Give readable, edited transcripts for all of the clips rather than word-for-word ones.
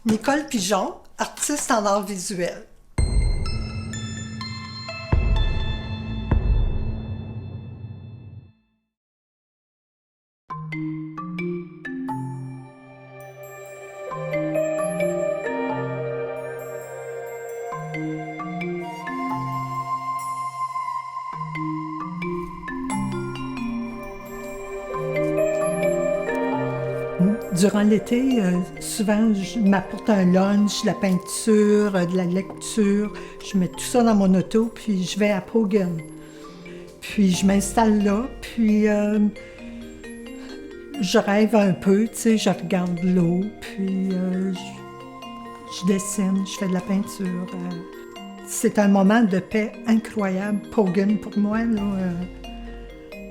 Nicole Pigeon, artiste en art visuel. Durant l'été, souvent, je m'apporte un lunch, de la peinture, de la lecture. Je mets tout ça dans mon auto, puis je vais à Paugun. Puis je m'installe là, puis je rêve un peu, tu sais, je regarde l'eau, puis je dessine, je fais de la peinture. C'est un moment de paix incroyable. Paugun, pour moi, là,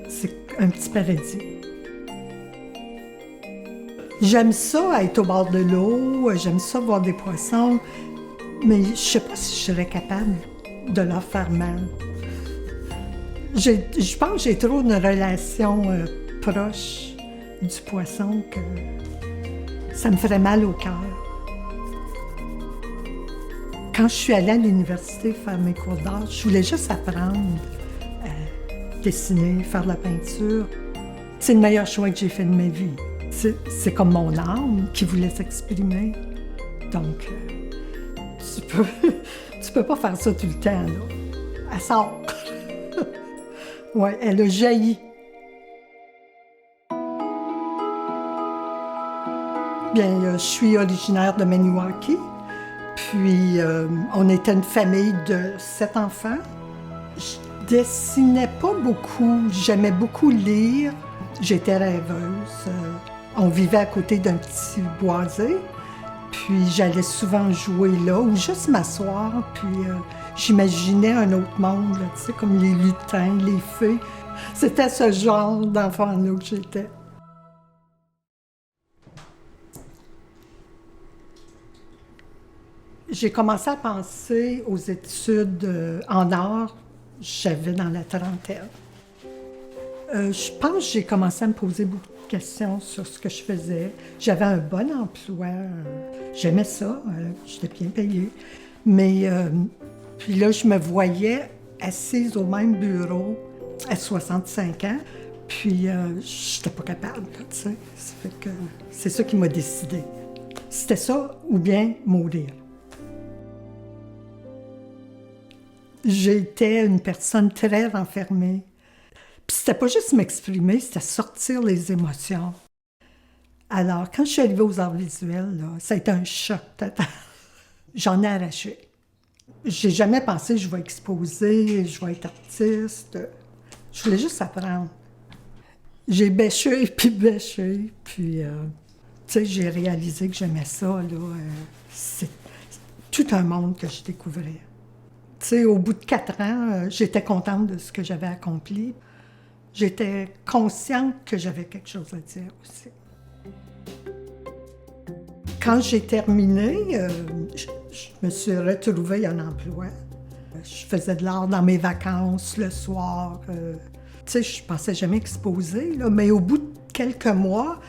c'est un petit paradis. J'aime ça être au bord de l'eau, j'aime ça voir des poissons, mais je sais pas si je serais capable de leur faire mal. Je pense que j'ai trop une relation proche du poisson que ça me ferait mal au cœur. Quand je suis allée à l'université faire mes cours d'art, je voulais juste apprendre à dessiner, faire de la peinture. C'est le meilleur choix que j'ai fait de ma vie. C'est comme mon âme qui voulait s'exprimer. Donc, tu peux pas faire ça tout le temps, là. Elle sort. Ouais, elle a jailli. Bien, je suis originaire de Maniwaki. Puis, on était une famille de 7 enfants. Je dessinais pas beaucoup. J'aimais beaucoup lire. J'étais rêveuse. On vivait à côté d'un petit boisé, puis j'allais souvent jouer là, ou juste m'asseoir, puis j'imaginais un autre monde, là, tu sais, comme les lutins, les fées. C'était ce genre d'enfant-là que j'étais. J'ai commencé à penser aux études en art, j'avais dans la trentaine. Je pense que j'ai commencé à me poser beaucoup de questions sur ce que je faisais. J'avais un bon emploi, j'aimais ça, j'étais bien payée. Mais puis là, je me voyais assise au même bureau à 65 ans, puis je n'étais pas capable, là, tu sais. Ça fait que c'est ça qui m'a décidée. C'était ça ou bien mourir. J'étais une personne très renfermée. Puis c'était pas juste m'exprimer, c'était sortir les émotions. Alors, quand je suis arrivée aux arts visuels, là, ça a été un choc total. J'en ai arraché. J'ai jamais pensé que je vais exposer, je vais être artiste. Je voulais juste apprendre. J'ai bêché, puis tu sais, j'ai réalisé que j'aimais ça, là. C'est tout un monde que je découvrais. Tu sais, au bout de 4 ans, j'étais contente de ce que j'avais accompli. J'étais consciente que j'avais quelque chose à dire aussi. Quand j'ai terminé, je me suis retrouvée un emploi. Je faisais de l'art dans mes vacances, le soir. Tu sais, je pensais jamais exposer, là, mais au bout de quelques mois,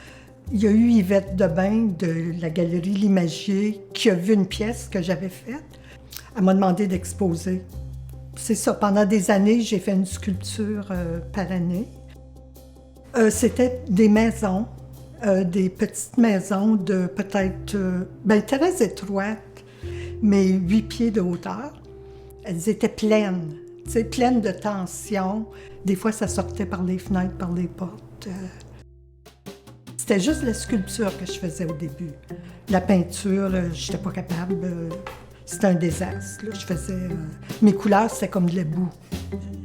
il y a eu Yvette Debain de la galerie L'Imagier qui a vu une pièce que j'avais faite. Elle m'a demandé d'exposer. C'est ça, pendant des années, j'ai fait une sculpture par année. C'était des maisons, des petites maisons de peut-être, très étroites, mais 8 pieds de hauteur. Elles étaient pleines, tu sais, pleines de tension. Des fois, ça sortait par les fenêtres, par les portes. C'était juste la sculpture que je faisais au début. La peinture, je n'étais pas capable. C'était un désastre. Là. Je faisais... mes couleurs, c'était comme de la boue.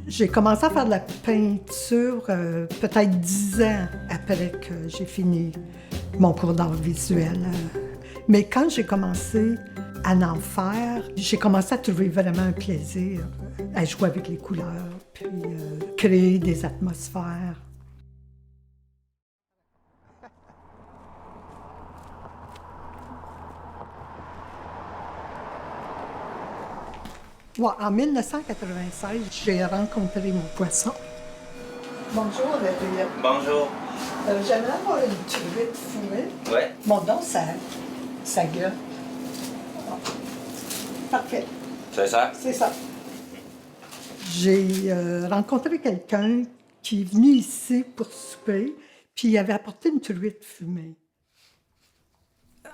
J'ai commencé à faire de la peinture peut-être 10 ans après que j'ai fini mon cours d'art visuel. Mais quand j'ai commencé à en faire, j'ai commencé à trouver vraiment un plaisir à jouer avec les couleurs, puis créer des atmosphères. Ouais, en 1996, j'ai rencontré mon poisson. Bonjour, Adrien. Bonjour. J'aimerais avoir une truite fumée. Ouais. Bon, donc, ça gueule. parfait. C'est ça? C'est ça. J'ai rencontré quelqu'un qui est venu ici pour souper, puis il avait apporté une truite fumée.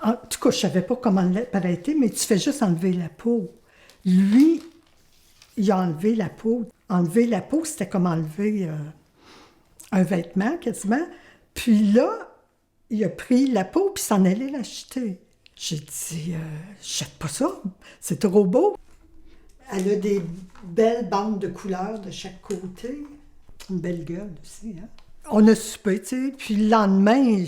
En tout cas, je ne savais pas comment l'arrêter, mais tu fais juste enlever la peau. Lui, il a enlevé la peau. Enlever la peau, c'était comme enlever un vêtement, quasiment. Puis là, il a pris la peau, puis s'en allait l'acheter. J'ai dit, jette pas ça, c'est trop beau. Elle a des belles bandes de couleurs de chaque côté. Une belle gueule aussi, hein. On a soupé, tu sais, puis le lendemain,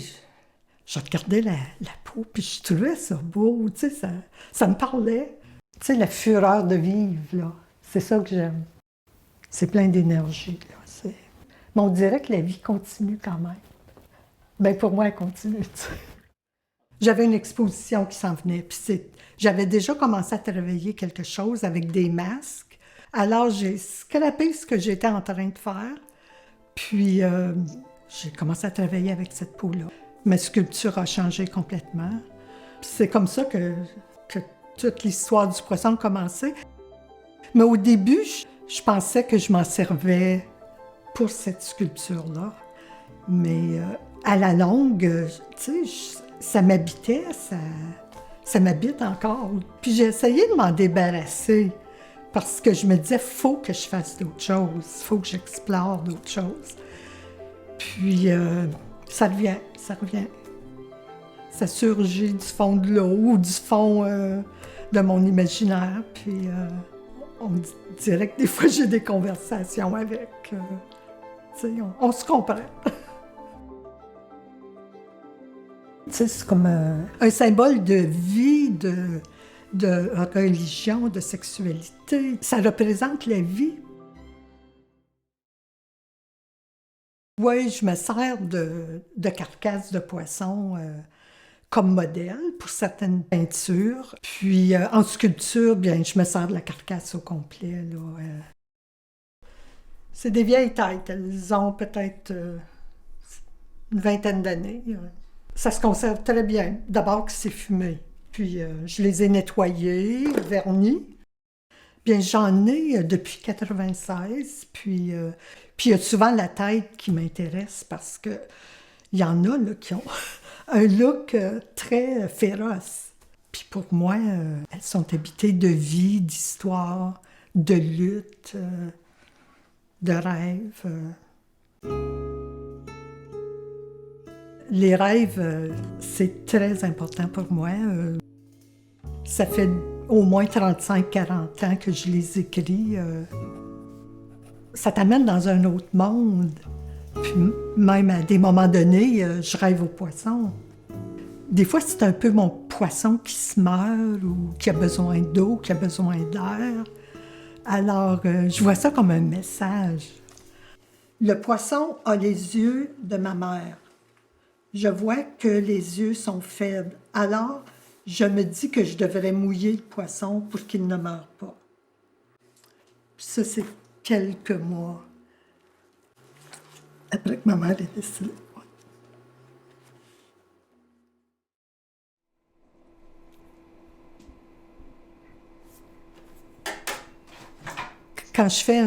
je regardais la peau, puis je trouvais ça beau, tu sais, ça me parlait. Tu sais, la fureur de vivre, là, c'est ça que j'aime. C'est plein d'énergie, là. Mais on dirait que la vie continue quand même. Bien, pour moi, elle continue, tu sais. J'avais une exposition qui s'en venait, puis j'avais déjà commencé à travailler quelque chose avec des masques. Alors, j'ai scrappé ce que j'étais en train de faire, puis j'ai commencé à travailler avec cette peau-là. Ma sculpture a changé complètement. Puis c'est comme ça que toute l'histoire du poisson a commencé. Mais au début, je pensais que je m'en servais pour cette sculpture-là. Mais à la longue, tu sais, ça m'habitait, ça m'habite encore. Puis j'ai essayé de m'en débarrasser parce que je me disais, faut que je fasse d'autres choses, faut que j'explore d'autres choses. Puis ça revient. Ça surgit du fond de l'eau ou du fond de mon imaginaire. Puis on dirait que des fois j'ai des conversations avec. Tu sais, on se comprend. Tu sais, c'est comme un symbole de vie, de religion, de sexualité. Ça représente la vie. Oui, je me sers de carcasses de poisson comme modèle pour certaines peintures. Puis en sculpture, bien, je me sers de la carcasse au complet, là. C'est des vieilles têtes. Elles ont peut-être une vingtaine d'années. Ça se conserve très bien. D'abord que c'est fumé. Puis je les ai nettoyés, vernis. Bien, j'en ai depuis 96. Puis il y a souvent la tête qui m'intéresse parce que il y en a là, qui ont un look très féroce. Puis pour moi, elles sont habitées de vie, d'histoire, de lutte, de rêve. Les rêves, c'est très important pour moi. Ça fait au moins 35-40 ans que je les écris. Ça t'amène dans un autre monde. Puis même à des moments donnés, je rêve aux poissons. Des fois, c'est un peu mon poisson qui se meurt ou qui a besoin d'eau, qui a besoin d'air. Alors, je vois ça comme un message. Le poisson a les yeux de ma mère. Je vois que les yeux sont faibles. Alors, je me dis que je devrais mouiller le poisson pour qu'il ne meure pas. Ça, c'est quelques mois après que ma mère est décédée. Quand je fais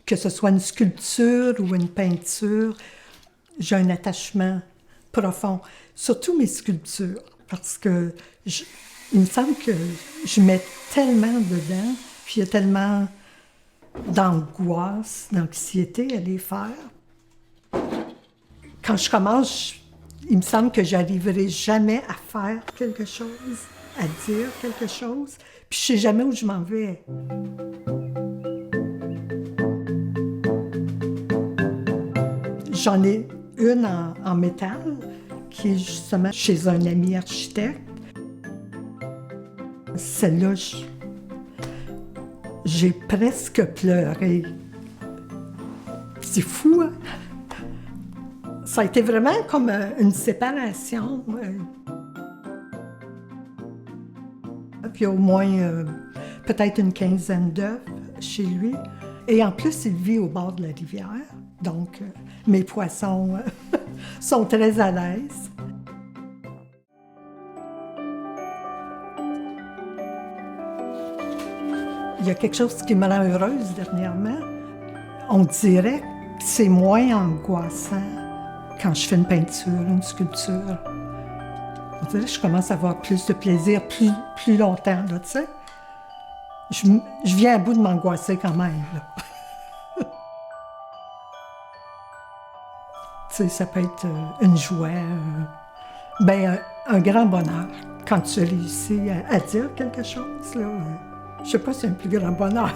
que ce soit une sculpture ou une peinture, j'ai un attachement profond, surtout mes sculptures, parce que il me semble que je mets tellement dedans, puis il y a tellement d'angoisse, d'anxiété à les faire. Quand je commence, il me semble que j'arriverai jamais à faire quelque chose, à dire quelque chose, puis je sais jamais où je m'en vais. J'en ai une en métal, qui est justement chez un ami architecte. Celle-là, j'ai presque pleuré. C'est fou, hein? Ça a été vraiment comme une séparation. Puis il y a au moins peut-être une quinzaine d'œuvres chez lui. Et en plus, il vit au bord de la rivière. Donc, mes poissons sont très à l'aise. Il y a quelque chose qui me rend heureuse dernièrement. On dirait que c'est moins angoissant quand je fais une peinture, une sculpture. On dirait que je commence à avoir plus de plaisir plus longtemps, là, tu sais. Je viens à bout de m'angoisser quand même, là. Tu sais, ça peut être une joie, un grand bonheur quand tu réussis à dire quelque chose, là. Je sais pas si c'est un plus grand bonheur.